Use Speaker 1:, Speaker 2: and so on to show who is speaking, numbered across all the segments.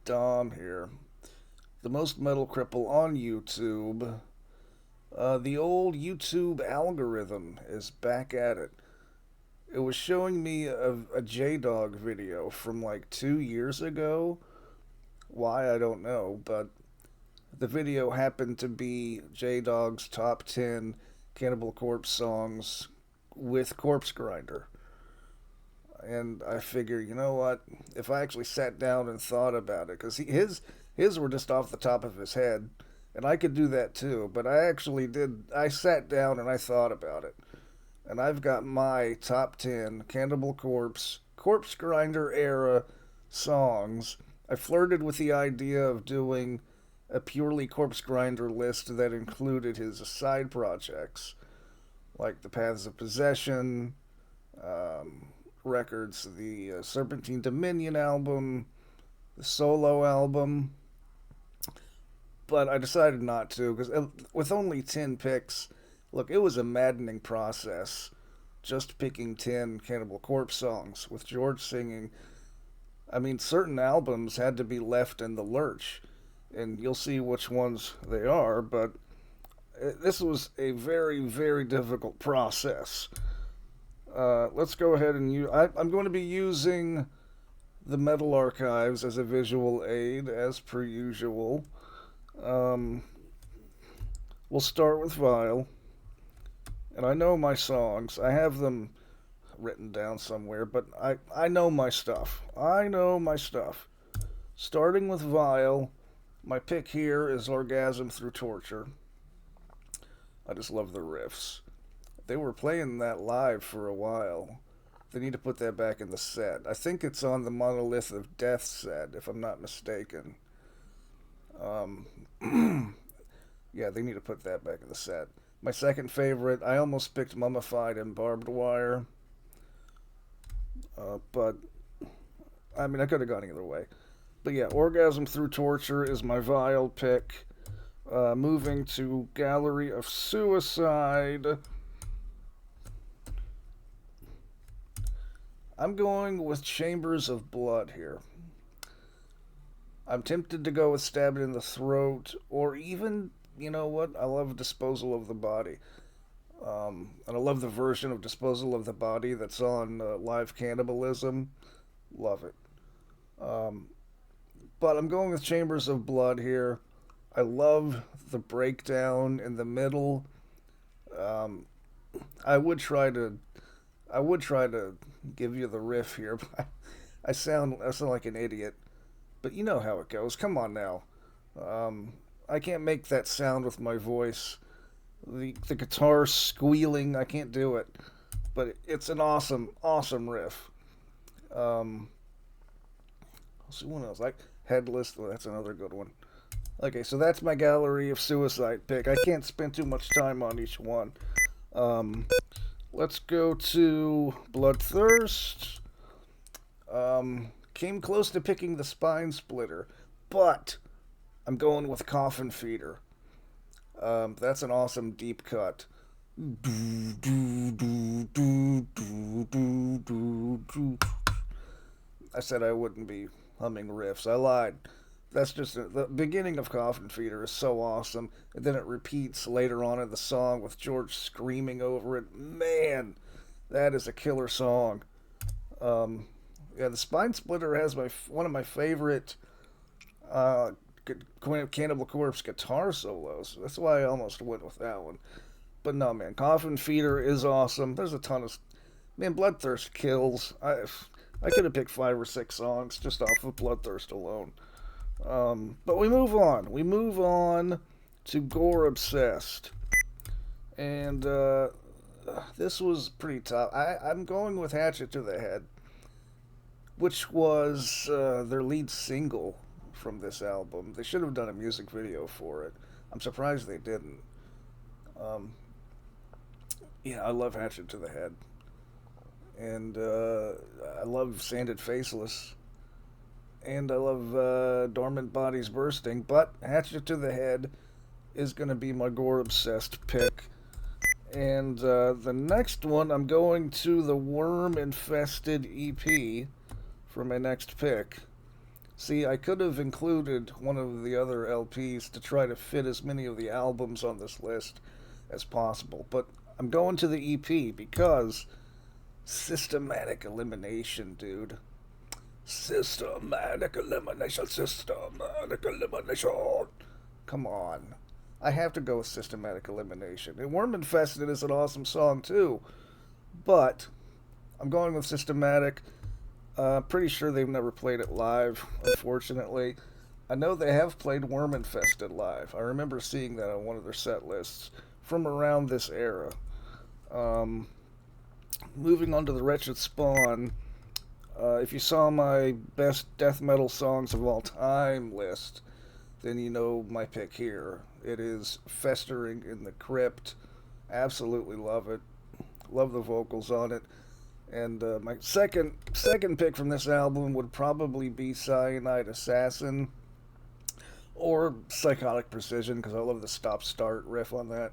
Speaker 1: Dom here, the most metal cripple on YouTube. The old YouTube algorithm is back at it. It was showing me a J Dog video from like 2 years ago. Why, I don't know, but the video happened to be J Dog's top 10 Cannibal Corpse songs with Corpsegrinder. And I figure, you know what? If I actually sat down and thought about it, because his were just off the top of his head, and I could do that too. But I actually did. I sat down and I thought about it, and I've got my top 10 Cannibal Corpsegrinder era songs. I flirted with the idea of doing a purely Corpsegrinder list that included his side projects, like the Paths of Possession. Records, the Serpentine Dominion album, the solo album, but I decided not to because with only 10 picks, look, it was a maddening process just picking 10 Cannibal Corpse songs with George singing. I mean, certain albums had to be left in the lurch, and you'll see which ones they are, but this was a very, very difficult process. Let's go ahead and use. I'm going to be using the Metal Archives as a visual aid, as per usual. We'll start with Vile. And I know my songs. I have them written down somewhere, but I know my stuff. I know my stuff. Starting with Vile, my pick here is Orgasm Through Torture. I just love the riffs. They were playing that live for a while. They need to put that back in the set. I think it's on the Monolith of Death set, if I'm not mistaken. Yeah, they need to put that back in the set. My second favorite, I almost picked Mummified and Barbed Wire. But, I mean, I could have gone either way. But yeah, Orgasm Through Torture is my Vile pick. Moving to Gallery of Suicide. I'm going with Chambers of Blood here. I'm tempted to go with Stabbed in the Throat, or even, you know what? I love Disposal of the Body. And I love the version of Disposal of the Body that's on Live Cannibalism. Love it. But I'm going with Chambers of Blood here. I love the breakdown in the middle. Um, I would try to give you the riff here, but I sound like an idiot. But you know how it goes. Come on now. I can't make that sound with my voice. The guitar squealing, I can't do it. But it's an awesome, awesome riff. Let's see what else. Like Headless, well, that's another good one. Okay, so that's my Gallery of Suicide pick. I can't spend too much time on each one. Let's go to Bloodthirst. Came close to picking the Spine Splitter, but I'm going with Coffin Feeder. That's an awesome deep cut. I said I wouldn't be humming riffs. I lied. That's just the beginning of Coffin Feeder is so awesome, and then it repeats later on in the song with George screaming over it. Man, that is a killer song. Yeah, the Spine Splitter has one of my favorite Cannibal Corpse guitar solos. That's why I almost went with that one. But no, man, Coffin Feeder is awesome. There's a ton of Bloodthirst kills. I could have picked 5 or 6 songs just off of Bloodthirst alone. But we move on. We move on to Gore Obsessed. And this was pretty tough. I'm going with Hatchet to the Head, which was their lead single from this album. They should have done a music video for it. I'm surprised they didn't. Yeah, I love Hatchet to the Head. And I love Sanded Faceless. And I love Dormant Bodies Bursting, but Hatchet to the Head is going to be my Gore Obsessed pick. And the next one, I'm going to the Worm Infested EP for my next pick. See, I could have included one of the other LPs to try to fit as many of the albums on this list as possible, but I'm going to the EP because systematic elimination, dude. Systematic elimination, systematic elimination. Come on. I have to go with systematic elimination. And Worm Infested is an awesome song too, but I'm going with systematic. Pretty sure they've never played it live, unfortunately. I know they have played Worm Infested live. I remember seeing that on one of their set lists from around this era. Moving on to the Wretched Spawn. If you saw my best death metal songs of all time list, then you know my pick here. It is Festering in the Crypt. Absolutely love it. Love the vocals on it. And my second pick from this album would probably be Cyanide Assassin or Psychotic Precision, because I love the stop-start riff on that.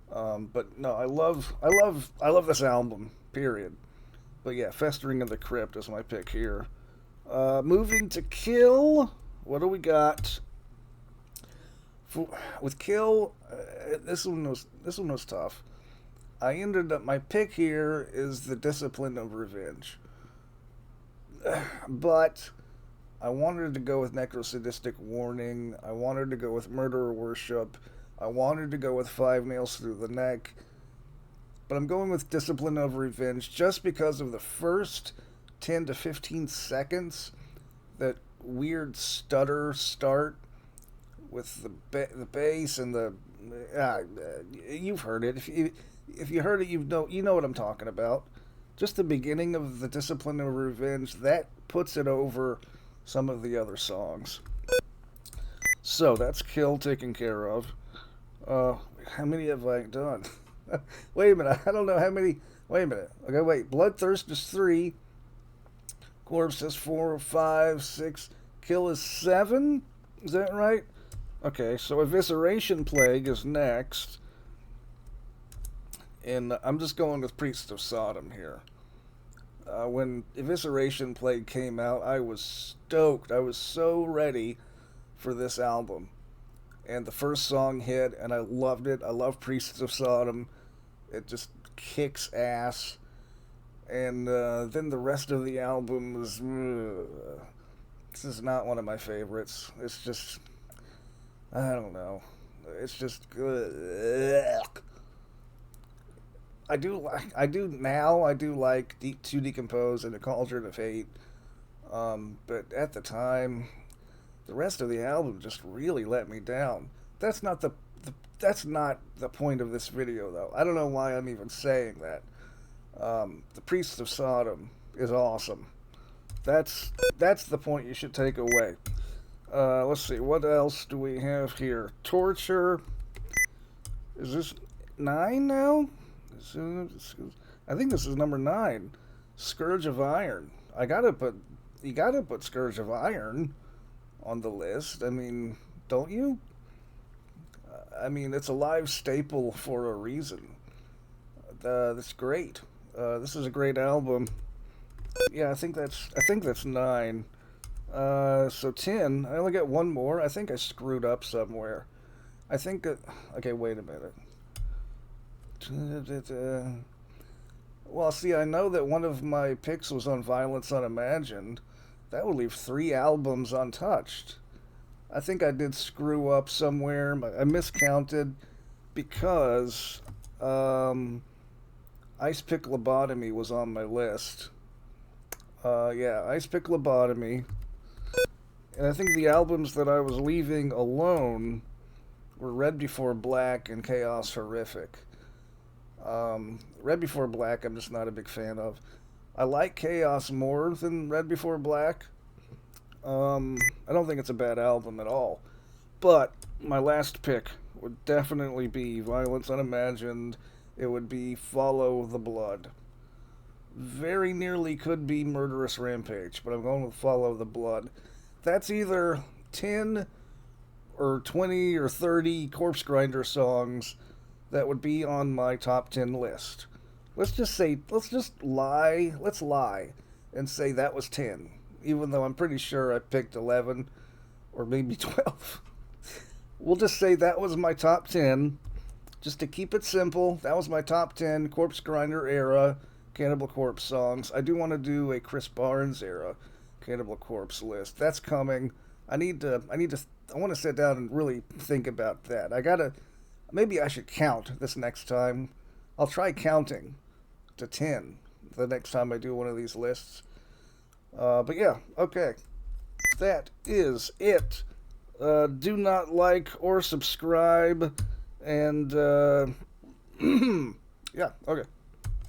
Speaker 1: But no, I love this album. Period. But yeah, Festering in the Crypt is my pick here. Moving to Kill. What do we got? With Kill, this one was tough. I ended up, my pick here is The Discipline of Revenge. But I wanted to go with Necrosadistic Warning. I wanted to go with Murderer Worship. I wanted to go with Five Nails Through the Neck. But I'm going with Discipline of Revenge just because of the first 10 to 15 seconds, that weird stutter start with the bass and the you've heard it. If you heard it, you know what I'm talking about. Just the beginning of The Discipline of Revenge, that puts it over some of the other songs. So that's Kill taken care of. How many have I done? Wait a minute, I don't know how many. Wait a minute. Okay, wait. Bloodthirst is 3. Corpse is 4, 5, 6. Kill is 7. Is that right? Okay, so Evisceration Plague is next. And I'm just going with Priest of Sodom here. When Evisceration Plague came out, I was stoked. I was so ready for this album. And the first song hit, and I loved it. I love Priests of Sodom. It just kicks ass. And then the rest of the album was... this is not one of my favorites. It's just... I don't know. It's just good. I do like To Decompose and A Cauldron of Hate. But at the time, the rest of the album just really let me down. That's not the point of this video, though. I don't know why I'm even saying that. The Priests of Sodom is awesome. That's the point you should take away. Let's see, what else do we have here? Torture. Is this 9 now? I think this is number 9. Scourge of Iron. You gotta put Scourge of Iron on the list. I mean, don't you? I mean, it's a live staple for a reason. That's great. This is a great album. Yeah, I think that's 9. So 10. I only got one more. I think I screwed up somewhere. I think. Okay, wait a minute. Well, see, I know that one of my picks was on Violence Unimagined. That would leave 3 albums untouched. I think I did screw up somewhere. I miscounted because Ice Pick Lobotomy was on my list. Yeah, Ice Pick Lobotomy. And I think the albums that I was leaving alone were Red Before Black and Chaos Horrific. Red Before Black I'm just not a big fan of. I like Chaos more than Red Before Black. I don't think it's a bad album at all. But my last pick would definitely be Violence Unimagined. It would be Follow the Blood. Very nearly could be Murderous Rampage, but I'm going with Follow the Blood. That's either 10 or 20 or 30 Corpsegrinder songs that would be on my top 10 list. Let's lie and say that was 10. even though I'm pretty sure I picked 11 or maybe 12. We'll just say that was my top 10. Just to keep it simple, that was my top 10 Corpsegrinder era Cannibal Corpse songs. I do want to do a Chris Barnes era Cannibal Corpse list. That's coming. I want to sit down and really think about that. Maybe I should count this next time. I'll try counting to 10 the next time I do one of these lists. But yeah, okay. That is it. Do not like or subscribe. And, yeah, okay.